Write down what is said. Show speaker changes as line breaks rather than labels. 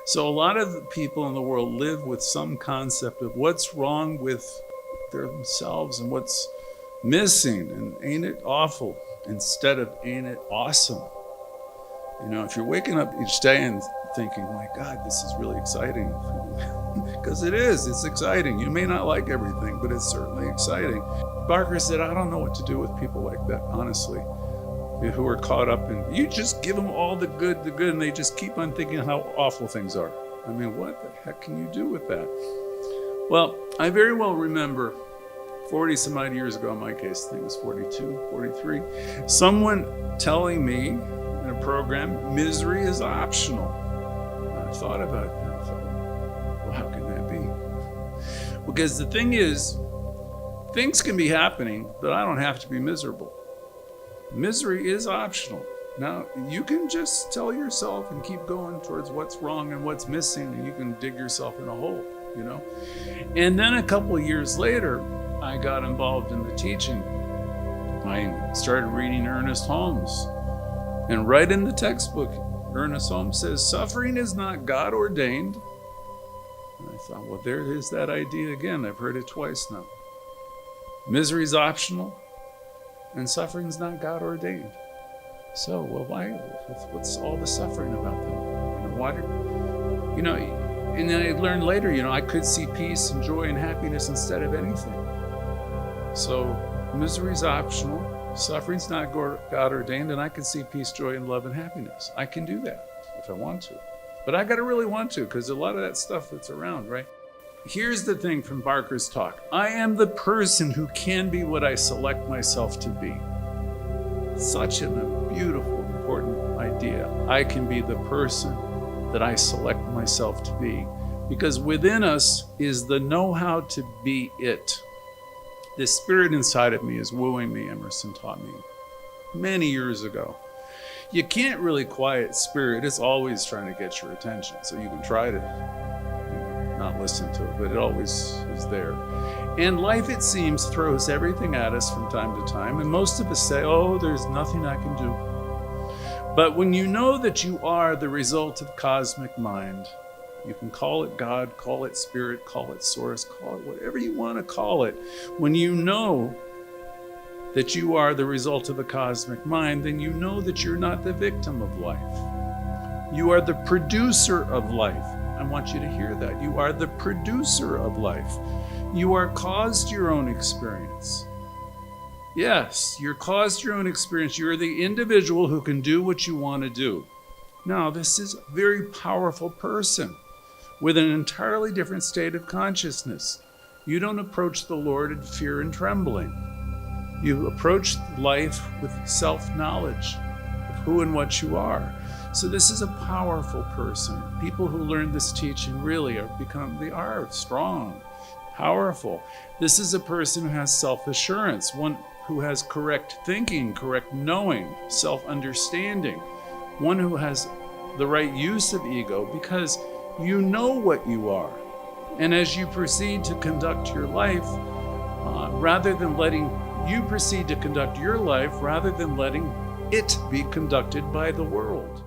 So a lot of the people in the world live with some concept of what's wrong with themselves and what's missing, and ain't it awful, instead of ain't it awesome. You know, if you're waking up each day and thinking, my God, this is really exciting, because it is, it's exciting. You may not like everything, but it's certainly exciting. Barker said, I don't know what to do with people like that, honestly, who are caught up in, you just give them all the good, and they just keep on thinking how awful things are. I mean, what the heck can you do with that? Well, I very well remember 40 some odd years ago, in my case, I think it was 42, 43, someone telling me in a program, misery is optional. And I thought about it, and I thought, well, how can that be? Because the thing is, things can be happening, but I don't have to be miserable. Misery is optional. Now, you can just tell yourself and keep going towards what's wrong and what's missing, and you can dig yourself in a hole, you know? And then a couple of years later, I got involved in the teaching. I started reading Ernest Holmes. And right in the textbook, Ernest Holmes says, suffering is not God ordained. And I thought, well, there is that idea again. I've heard it twice now. Misery is optional, and suffering is not God ordained. So, well, why? What's all the suffering about that? And then I learned later, I could see peace and joy and happiness instead of anything. So, misery is optional. Suffering's not God ordained, and I can see peace, joy, and love and happiness. I can do that if I want to. But I got to really want to, because a lot of that stuff that's around, right? Here's the thing from Barker's talk. I am the person who can be what I select myself to be. Such a beautiful, important idea. I can be the person that I select myself to be, because within us is the know-how to be it. The spirit inside of me is wooing me, Emerson taught me many years ago. You can't really quiet spirit. It's always trying to get your attention. So you can try to not listen to it, but it always is there. And life, it seems, throws everything at us from time to time. And most of us say, oh, there's nothing I can do. But when you know that you are the result of cosmic mind, you can call it God, call it spirit, call it source, call it whatever you want to call it. When you know that you are the result of a cosmic mind, then you know that you're not the victim of life. You are the producer of life. I want you to hear that. You are the producer of life. You are caused your own experience. Yes, you're caused your own experience. You're the individual who can do what you want to do. Now, this is a very powerful person with an entirely different state of consciousness. You don't approach the Lord in fear and trembling. You approach life with self-knowledge of who and what you are. So this is a powerful person. People who learn this teaching really are strong, powerful. This is a person who has self-assurance, one who has correct thinking, correct knowing, self-understanding, one who has the right use of ego, because you know what you are. And as you proceed to conduct your life, rather than letting it be conducted by the world.